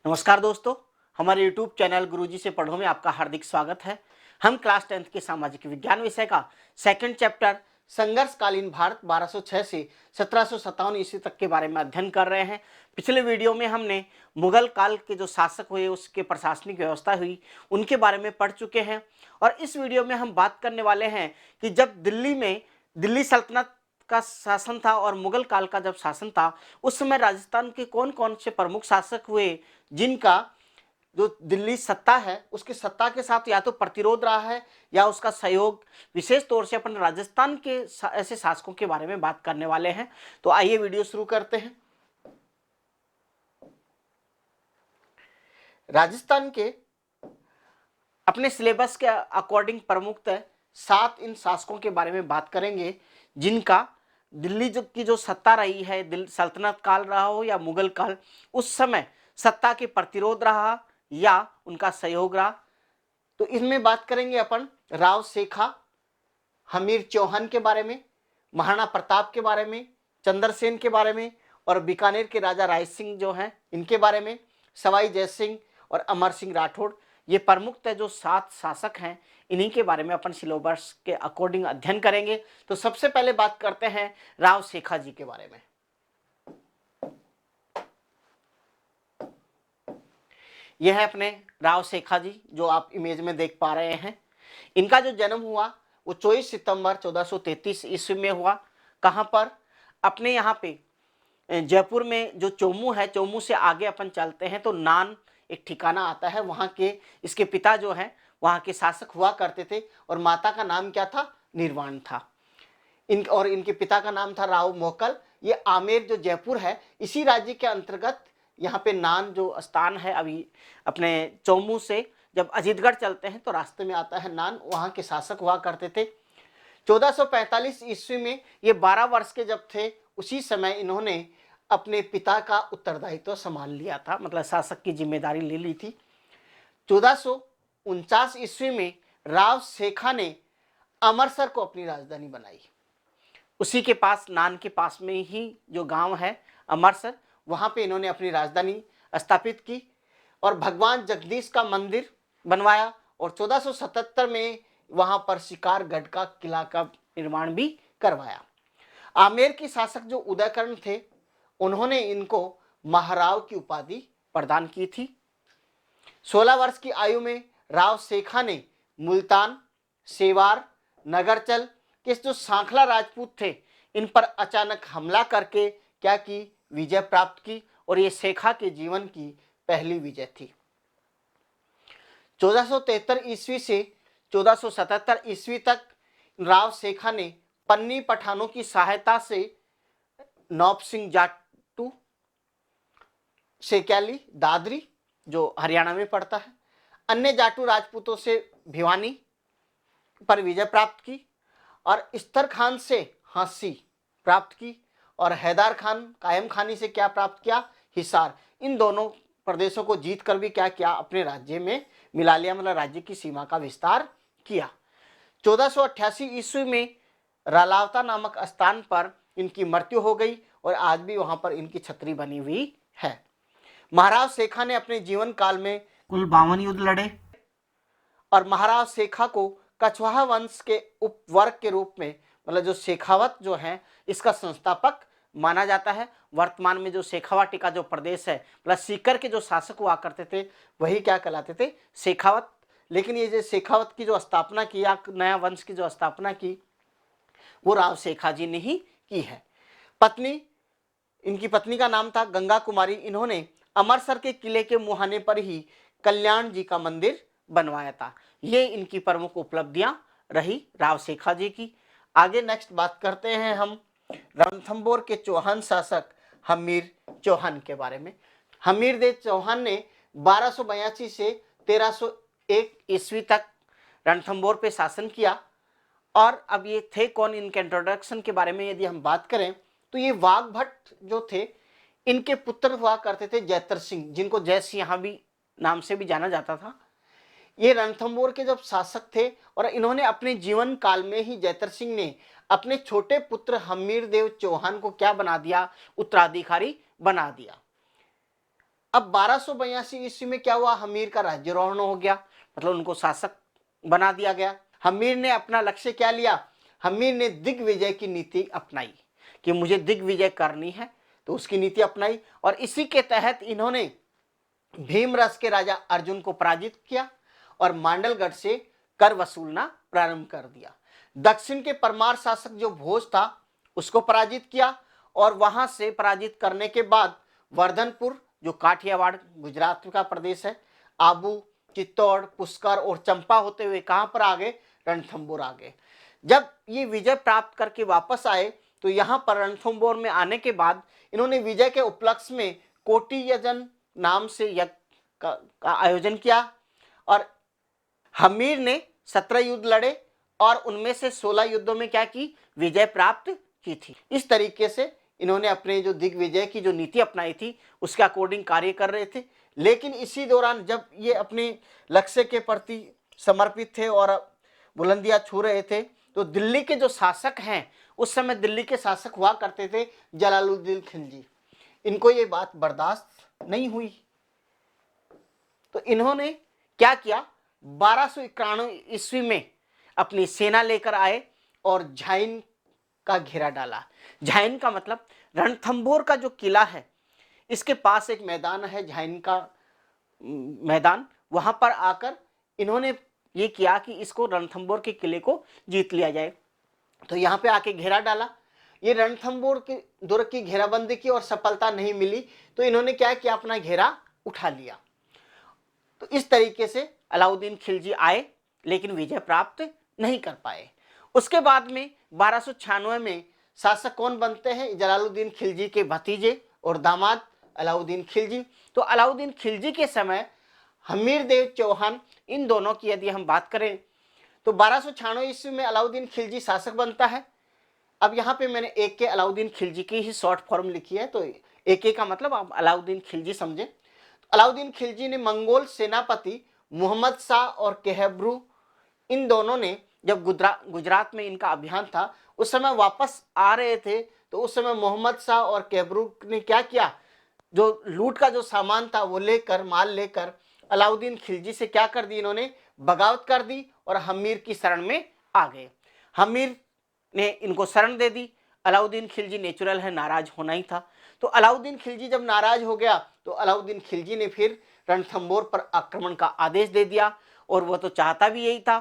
नमस्कार दोस्तों, हमारे YouTube चैनल गुरुजी से पढ़ो में आपका हार्दिक स्वागत है। हम क्लास 10th के सामाजिक विज्ञान विषय का सेकंड चैप्टर संघर्षकालीन भारत 1206 से 1757 ईस्वी तक के बारे में अध्ययन कर रहे हैं। पिछले वीडियो में हमने मुगल काल के जो शासक हुए, उसके प्रशासनिक व्यवस्था हुई, उनके बारे में पढ़ चुके हैं। और इस वीडियो में हम बात करने वाले हैं कि जब दिल्ली में दिल्ली सल्तनत का शासन था और मुगल काल का जब शासन था, उस समय राजस्थान के कौन कौन से प्रमुख शासक हुए जिनका जो दिल्ली सत्ता है उसकी सत्ता के साथ या तो प्रतिरोध रहा है या उसका सहयोग। विशेष तौर से अपन राजस्थान के ऐसे शासकों के बारे में बात करने वाले हैं। तो आइए वीडियो शुरू करते हैं। राजस्थान के अपने सिलेबस के अकॉर्डिंग प्रमुखतः 7 इन शासकों के बारे में बात करेंगे जिनका दिल्ली की जो सत्ता रही है, दिल्ली सल्तनत काल रहा हो या मुगल काल, उस समय सत्ता के प्रतिरोध रहा या उनका सहयोग रहा। तो इसमें बात करेंगे अपन राव सेखा, हमीर चौहान के बारे में, महाराणा प्रताप के बारे में, चंद्रसेन के बारे में और बीकानेर के राजा राय सिंह जो हैं इनके बारे में, सवाई जय सिंह और अमर सिंह राठौड़। ये प्रमुखतः जो 7 शासक हैं, इन्हीं के बारे में अपन सिलेबस के अकॉर्डिंग अध्ययन करेंगे। तो सबसे पहले बात करते हैं राव सेखा जी के बारे में। यह है अपने राव सेखा जी जो आप इमेज में देख पा रहे हैं। इनका जो जन्म हुआ वो 24 सितंबर 1433 ईस्वी में हुआ। कहाँ पर? अपने यहाँ पे जयपुर में जो चोमू है, चोमू से आगे अपन चलते हैं तो नान एक ठिकाना आता है, वहाँ के इसके पिता जो हैं वहाँ के शासक हुआ करते थे और माता का नाम क्या था? निर्वाण था। इनके पिता का नाम था राव मोहकल। ये आमेर जो जयपुर है इसी राज्य के अंतर्गत यहाँ पे नान जो स्थान है, अभी अपने चोमू से जब अजीतगढ़ चलते हैं तो रास्ते में आता है नान, वहाँ के शासक हुआ करते थे। 1445 ईस्वी में ये 12 वर्ष के जब थे उसी समय इन्होंने अपने पिता का उत्तरदायित्व संभाल लिया था, मतलब शासक की जिम्मेदारी ले ली थी। 1449 ईस्वी में राव सेखा ने अमरसर को अपनी राजधानी बनाई। उसी के पास, नान के पास में ही जो गांव है अमरसर, वहां पे इन्होंने अपनी राजधानी स्थापित की और भगवान जगदीश का मंदिर बनवाया और 1477 में वहां पर शिकारगढ़ का किला का निर्माण भी करवाया। आमेर के शासक जो उदयकर्ण थे उन्होंने इनको महाराव की उपाधि प्रदान की थी। 16 वर्ष की आयु में राव सेखा ने मुल्तान, सेवार, नगरचल के जो सांखला राजपूत थे इन पर अचानक हमला करके क्या की? विजय प्राप्त की और ये सेखा के जीवन की पहली विजय थी। 1473 ईस्वी से 1477 ईस्वी तक राव सेखा ने पन्नी पठानों की सहायता से नौब सिंह जाटू, सेक्याली, दादरी जो हरियाणा में पड़ता है, अन्य जाटू राजपूतों से भिवानी पर विजय प्राप्त की और इस्तर खान से हांसी प्राप्त की और हैदर खान कायम खानी से क्या प्राप्त किया? हिसार। इन दोनों प्रदेशों को जीत कर भी क्या किया? अपने राज्य में मिला लिया, मतलब राज्य की सीमा का विस्तार किया। 1488 ईस्वी में रालावता नामक स्थान पर इनकी मृत्यु हो गई और आज भी वहां पर इनकी छतरी बनी हुई है। महाराव सेखा ने अपने जीवन काल में कुल 52 युद्ध लड़े और महाराव सेखा को कछवाहा वंश के उपवर्ग के रूप में, मतलब जो शेखावत जो है इसका संस्थापक माना जाता है। वर्तमान में जो शेखावाटी का जो प्रदेश है, मतलब सीकर के जो शासक हुआ करते थे वही क्या कहलाते थे? शेखावत। लेकिन ये जो शेखावत की जो स्थापना की या नया वंश की जो स्थापना की वो राव सेखा जी ने ही की है। पत्नी, इनकी पत्नी का नाम था गंगा कुमारी। इन्होंने अमरसर के किले के मुहाने पर ही कल्याण जी का मंदिर बनवाया था। ये इनकी प्रमुख उपलब्धियां रही राव सेखा जी की। आगे नेक्स्ट बात करते हैं हम रणथंबोर के चौहान शासक हमीर चौहान के बारे में। हमीर देव चौहान ने 1282 से 1301 ईस्वी तक रणथंबोर पे शासन किया। और अब ये थे कौन? इनके इंट्रोडक्शन के बारे में यदि हम बात करें तो ये वाघ भट्ट जो थे इनके पुत्र हुआ करते थे जैतर सिंह, जिनको जय सिंह यहाँ भी नाम से भी जाना जाता था। ये रणथंबोर के जब शासक थे और इन्होंने अपने जीवन काल में ही जैतर सिंह ने अपने छोटे पुत्र हमीर देव चौहान को क्या बना दिया? उत्तराधिकारी बना दिया। अब 1282 ईस्वी में क्या हुआ, हमीर का राज्यारोहण हो गया, मतलब उनको शासक बना दिया गया। हमीर ने अपना लक्ष्य क्या लिया, हमीर ने दिग्विजय की नीति अपनाई कि मुझे दिग्विजय करनी है, तो उसकी नीति अपनाई और इसी के तहत इन्होंने भीमरस के राजा अर्जुन को पराजित किया और मांडलगढ़ से कर वसूलना प्रारंभ कर दिया। दक्षिण के परमार शासक जो भोज था उसको पराजित किया और वहां से पराजित करने के बाद वर्धनपुर जो काठियावाड़ गुजरात का प्रदेश है, आबू, चित्तौड़, पुष्कर और चंपा होते हुए कहां पर आ गए, रणथंबोर आ गए। जब ये विजय प्राप्त करके वापस आए तो यहां पर रणथंबोर में आने के बाद इन्होंने विजय के उपलक्ष्य में कोटि यजन नाम से यज्ञ का आयोजन किया और हमीर ने 17 युद्ध लड़े और उनमें से 16 युद्धों में क्या की, विजय प्राप्त की थी। इस तरीके से इन्होंने अपने जो दिग्विजय की जो नीति अपनाई थी उसके अकॉर्डिंग कार्य कर रहे थे। लेकिन इसी दौरान जब ये अपने लक्ष्य के प्रति समर्पित थे और बुलंदियां छू रहे थे तो दिल्ली के जो शासक हैं, उस समय दिल्ली के शासक हुआ करते थे जलालुद्दीन खिलजी, इनको ये बात बर्दाश्त नहीं हुई तो इन्होंने क्या किया, 1291 ईस्वी में अपनी सेना लेकर आए और झाइन का घेरा डाला। झाइन का मतलब रणथंबोर का जो किला है इसके पास एक मैदान है, झाइन का मैदान, वहां पर आकर इन्होंने ये किया कि इसको रणथंबोर के किले को जीत लिया जाए। तो यहाँ पे आके घेरा डाला, ये रणथंबोर के दुर्ग की घेराबंदी की और सफलता नहीं मिली तो इन्होंने क्या किया, अपना घेरा उठा लिया। तो इस तरीके से अलाउद्दीन खिलजी आए लेकिन विजय प्राप्त नहीं कर पाए। उसके बाद में 1296 में शासक कौन बनते हैं, जलालुद्दीन खिलजी के भतीजे और दामाद अलाउद्दीन खिलजी। तो अलाउद्दीन खिलजी के समय हमीर देव चौहान, इन दोनों की यदि हम बात करें तो 1296 ईस्वी में अलाउद्दीन खिलजी शासक बनता है। अब यहाँ पे मैंने एक के अलाउद्दीन खिलजी की ही शॉर्ट फॉर्म लिखी है, तो एक का मतलब आप अलाउद्दीन खिलजी समझे। अलाउद्दीन खिलजी ने मंगोल सेनापति मोहम्मद शाह और केहब्रू, इन दोनों ने जब गुजरात में इनका अभियान था उस समय वापस आ रहे थे तो उस समय मोहम्मद शाह और केहब्रू ने क्या किया, जो लूट का जो सामान था वो लेकर, माल लेकर अलाउद्दीन खिलजी से क्या कर दी, इन्होंने बगावत कर दी और हमीर की शरण में आ गए। हमीर ने इनको शरण दे दी। अलाउद्दीन खिलजी नेचुरल है, नाराज होना ही था। तो अलाउद्दीन खिलजी जब नाराज हो गया तो अलाउद्दीन खिलजी ने फिर रणथंबोर पर आक्रमण का आदेश दे दिया और वह तो चाहता भी यही था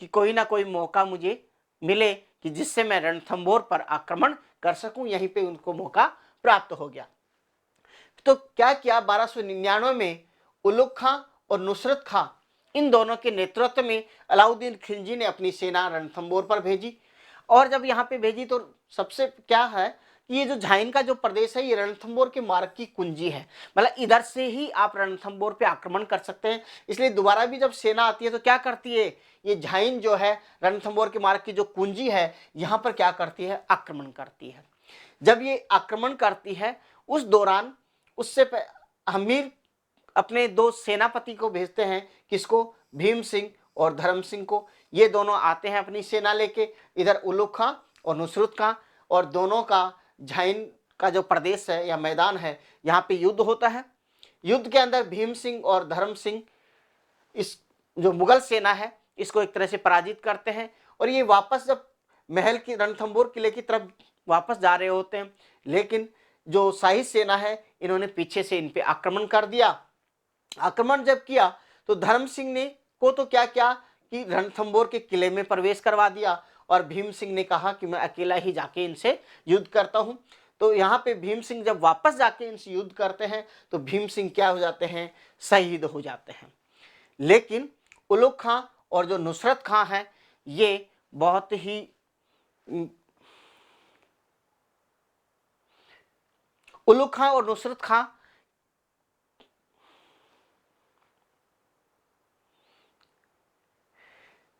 कि कोई ना कोई मौका मुझे मिले कि जिससे मैं रणथंबोर पर आक्रमण कर सकूं। यहीं पे उनको मौका प्राप्त हो गया। तो क्या किया, 1299 में उलुग खां और नुसरत खां, इन दोनों के नेतृत्व में अलाउद्दीन खिलजी ने अपनी सेना रणथंबोर पर भेजी। और जब यहाँ पे भेजी तो सबसे क्या है कि ये जो झाइन का जो प्रदेश है ये रणथंबोर के मार्ग की कुंजी है, मतलब इधर से ही आप रणथंबोर पे आक्रमण कर सकते हैं। इसलिए दोबारा भी जब सेना आती है तो क्या करती है, ये झाइन जो है रणथंबोर के मार्ग की जो कुंजी है यहाँ पर क्या करती है, आक्रमण करती है। जब ये आक्रमण करती है उस दौरान उससे हमीर अपने दो सेनापति को भेजते हैं, किसको, भीम सिंह और धर्म सिंह को। ये दोनों आते हैं अपनी सेना लेके, इधर उलुग खां और नुसरत खां, और दोनों का झाइन का जो प्रदेश है या मैदान है यहाँ पे युद्ध होता है। युद्ध के अंदर भीम सिंह और धर्म सिंह इस जो मुगल सेना है इसको एक तरह से पराजित करते हैं और ये वापस जब महल की रणथंबोर किले की तरफ वापस जा रहे होते हैं, लेकिन जो शाही सेना है इन्होंने पीछे से इन पे आक्रमण कर दिया। आक्रमण जब किया तो धर्म सिंह ने को तो क्या किया कि रणथंबोर के किले में प्रवेश करवा दिया और भीम सिंह ने कहा कि मैं अकेला ही जाके इनसे युद्ध करता हूं। तो यहाँ पे भीम सिंह जब वापस जाके इनसे युद्ध करते हैं तो भीम सिंह क्या हो जाते हैं, शहीद हो जाते हैं। लेकिन उलुग खां और जो नुसरत खां है ये बहुत ही उलुग खां और नुसरत खां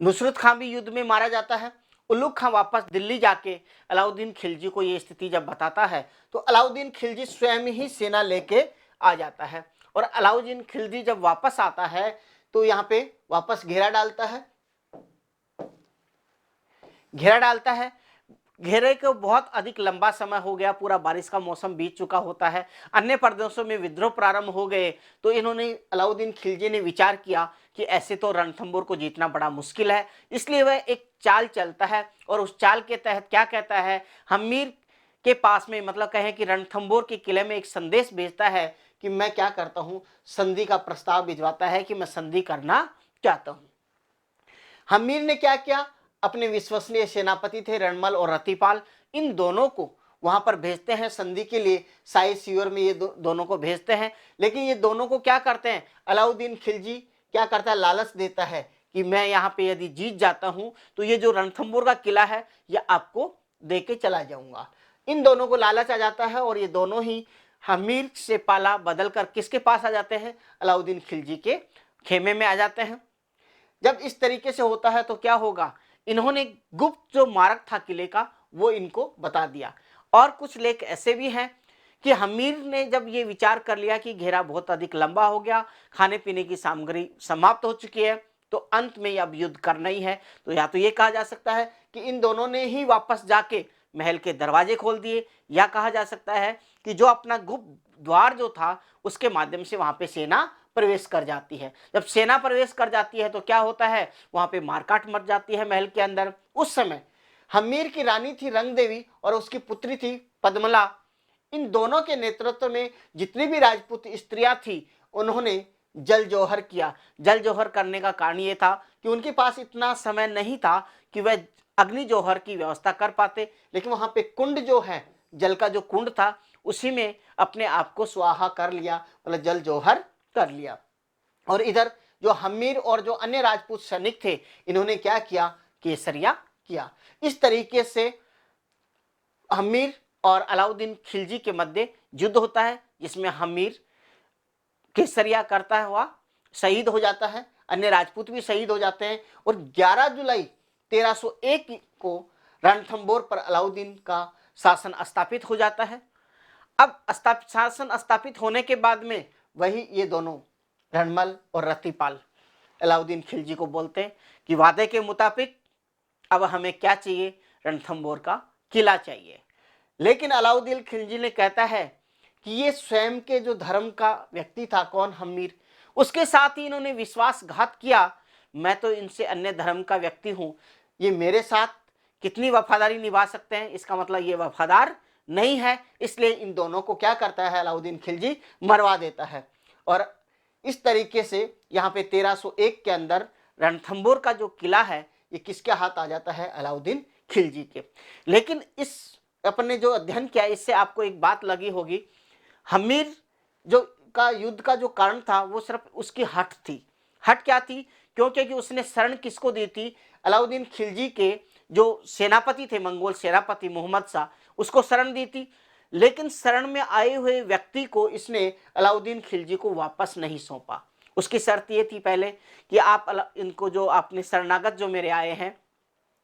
नुसरत खां भी युद्ध में मारा जाता है। उलुग खां वापस दिल्ली जाके अलाउद्दीन खिलजी को ये स्थिति जब बताता है तो अलाउद्दीन खिलजी स्वयं ही सेना लेके आ जाता है और अलाउद्दीन खिलजी जब वापस आता है तो यहाँ पे वापस घेरा डालता है। घेरे को बहुत अधिक लंबा समय हो गया, पूरा बारिश का मौसम बीत चुका होता है, अन्य प्रदेशों में विद्रोह प्रारंभ हो गए, तो इन्होंने अलाउद्दीन खिलजी ने विचार किया कि ऐसे तो रणथंबोर को जीतना बड़ा मुश्किल है। इसलिए वह एक चाल चलता है और उस चाल के तहत क्या कहता है, हमीर के पास में मतलब कहें कि रणथंबोर के किले में एक संदेश भेजता है कि मैं क्या करता हूं, संधि का प्रस्ताव भिजवाता है कि मैं संधि करना चाहता हूं। हमीर ने क्या किया, अपने विश्वसनीय सेनापति थे रणमल और रतिपाल, इन दोनों को वहां पर भेजते हैं संधि के लिए, शाही शिविर में ये दोनों को भेजते हैं। लेकिन ये दोनों को क्या करते हैं, अलाउद्दीन खिलजी क्या करता है, लालच देता है कि मैं यहाँ पे यदि जीत जाता हूं तो ये जो रणथंबोर का किला है ये आपको दे के चला जाऊंगा। इन दोनों को लालच आ जाता है और ये दोनों ही हमीर से पाला बदल कर किसके पास आ जाते हैं, अलाउद्दीन खिलजी के खेमे में आ जाते हैं। जब इस तरीके से होता है तो क्या होगा, इन्होंने गुप्त जो मार्ग था किले का वो इनको बता दिया। और कुछ लेख ऐसे भी हैं कि हमीर ने जब ये विचार कर लिया कि घेरा बहुत अधिक लंबा हो गया, खाने पीने की सामग्री समाप्त हो चुकी है, तो अंत में अब युद्ध करना ही है, तो या तो ये कहा जा सकता है कि इन दोनों ने ही वापस जाके महल के दरवाजे खोल दिए, या कहा जा सकता है कि जो अपना गुप्त द्वार जो था उसके माध्यम से वहां पे सेना प्रवेश कर जाती है। जब सेना प्रवेश कर जाती है तो क्या होता है, वहां पे मारकाट मच जाती है महल के अंदर। उस समय हमीर की रानी थी रंग देवी और उसकी पुत्री थी पद्मला। इन दोनों के नेतृत्व में जितनी भी राजपूत स्त्रियां थी उन्होंने जल जौहर किया। जल जौहर करने का कारण ये था कि उनके पास इतना समय नहीं था कि वह अग्नि जौहर की व्यवस्था कर पाते, लेकिन वहां पे कुंड जो है, जल का जो कुंड था उसी में अपने आप को स्वाहा कर लिया, मतलब जल जौहर कर लिया। और इधर जो हमीर और जो अन्य राजपूत सैनिक थे इन्होंने क्या किया, केसरिया किया। इस तरीके से हमीर और अलाउद्दीन खिलजी के मध्य युद्ध होता है, जिसमें हमीर केसरिया करता हुआ शहीद हो जाता है, अन्य राजपूत भी शहीद हो जाते हैं। और 11 जुलाई 1301 को रणथंबोर पर अलाउद्दीन का शासन स्थापित हो जाता है। अब शासन स्थापित होने के बाद में वही ये दोनों रणमल और रतिपाल अलाउद्दीन खिलजी को बोलते हैं कि वादे के मुताबिक अब हमें क्या चाहिए, रणथंबोर का किला चाहिए। लेकिन अलाउद्दीन खिलजी ने कहता है कि ये स्वयं के जो धर्म का व्यक्ति था, कौन, हमीर, उसके साथ ही इन्होंने विश्वासघात किया। मैं तो इनसे अन्य धर्म का व्यक्ति हूं, ये मेरे साथ कितनी वफादारी निभा सकते हैं, इसका मतलब ये वफादार नहीं है। इसलिए इन दोनों को क्या करता है, अलाउद्दीन खिलजी मरवा देता है। और इस तरीके से यहाँ पे 1301 के अंदर रणथंबोर का जो किला है ये किसके हाथ आ जाता है, अलाउद्दीन खिलजी के। लेकिन इस अपने जो अध्ययन किया इससे आपको एक बात लगी होगी, हमीर जो का युद्ध का जो कारण था वो सिर्फ उसकी हट थी। हट क्या थी, क्योंकि उसने शरण किसको दी थी, अलाउद्दीन खिलजी के जो सेनापति थे, मंगोल सेनापति मोहम्मद शाह, उसको शरण दी थी। लेकिन शरण में आए हुए व्यक्ति को इसने अलाउद्दीन खिलजी को वापस नहीं सौंपा। उसकी शर्त ये थी पहले कि आप इनको जो आपने शरणागत जो मेरे आए हैं,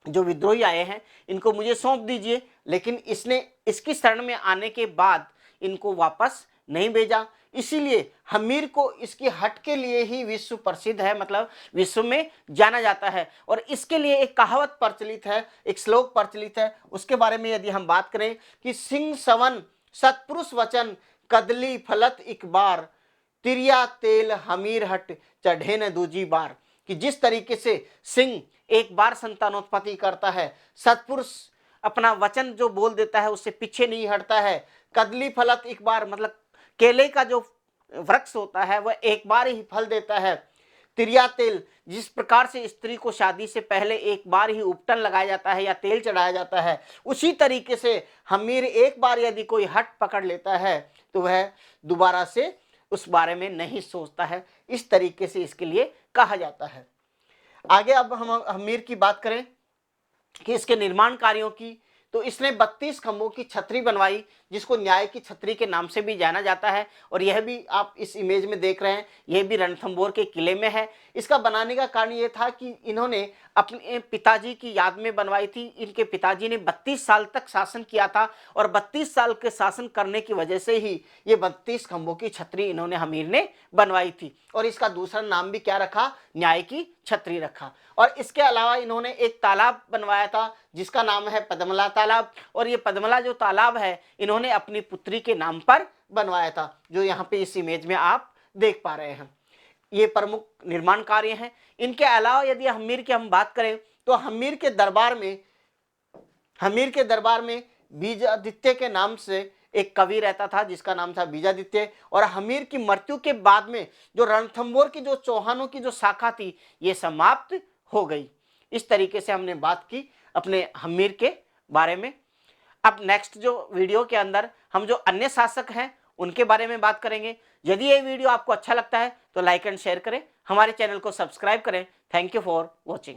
जो विद्रोही आए हैं, इनको मुझे सौंप दीजिए। लेकिन इसने इसकी शरण में आने के बाद इनको वापस नहीं भेजा। इसीलिए हमीर को इसकी हट के लिए ही विश्व प्रसिद्ध है, मतलब विश्व में जाना जाता है। और इसके लिए एक कहावत प्रचलित है, एक श्लोक प्रचलित है, उसके बारे में यदि हम बात करें कि सिंह सवन सत्पुरुष वचन कदली फलत एक बार, तिरिया तेल हमीर हट चढ़े न दूजी बार। कि जिस तरीके से सिंह एक बार संतानोत्पत्ति करता है, सत्पुरुष अपना वचन जो बोल देता है उससे पीछे नहीं हटता है, कदली फलत एक बार मतलब केले का जो वृक्ष होता है वह एक बार ही फल देता है, तिरिया तेल जिस प्रकार से स्त्री को शादी से पहले एक बार ही उपटन लगाया जाता है या तेल चढ़ाया जाता है, उसी तरीके से हमीर एक बार यदि कोई हट पकड़ लेता है तो वह दोबारा से उस बारे में नहीं सोचता है। इस तरीके से इसके लिए कहा जाता है। आगे अब हम हमीर की बात करें कि इसके निर्माण कार्यों की, तो इसने 32 खंभों की छतरी बनवाई, जिसको न्याय की छतरी के नाम से भी जाना जाता है। और यह भी आप इस इमेज में देख रहे हैं, यह भी रणथंबोर के किले में है। इसका बनाने का कारण यह था कि इन्होंने अपने पिताजी की याद में बनवाई थी। इनके पिताजी ने 32 साल तक शासन किया था और 32 साल के शासन करने की वजह से ही ये 32 खंभों की छतरी इन्होंने हमीर ने बनवाई थी। और इसका दूसरा नाम भी क्या रखा, न्याय की छतरी रखा। और इसके अलावा इन्होंने एक तालाब बनवाया था जिसका नाम है पद्मला तालाब, और ये पद्मला जो तालाब है इन्होंने अपनी पुत्री के नाम पर बनवाया था, जो यहाँ पे इस इमेज में आप देख पा रहे हैं। ये प्रमुख निर्माण कार्य हैं। इनके अलावा यदि हम्मीर की हम बात करें तो हम्मीर के दरबार में बीजादित्य के नाम से एक कवि रहता था जिसका नाम था बीजादित्य, और हम्मीर की मृत्यु के बाद में जो रणथंभौर की जो चौहानों की जो शाखा थी ये समाप्त हो गई। इस तरीके से हमने बात की अपने हम्मीर के बारे में। अब नेक्स्ट जो वीडियो के अंदर हम जो अन्य शासक हैं उनके बारे में बात करेंगे। यदि ये वीडियो आपको अच्छा लगता है तो लाइक एंड शेयर करें, हमारे चैनल को सब्सक्राइब करें। Thank you for watching.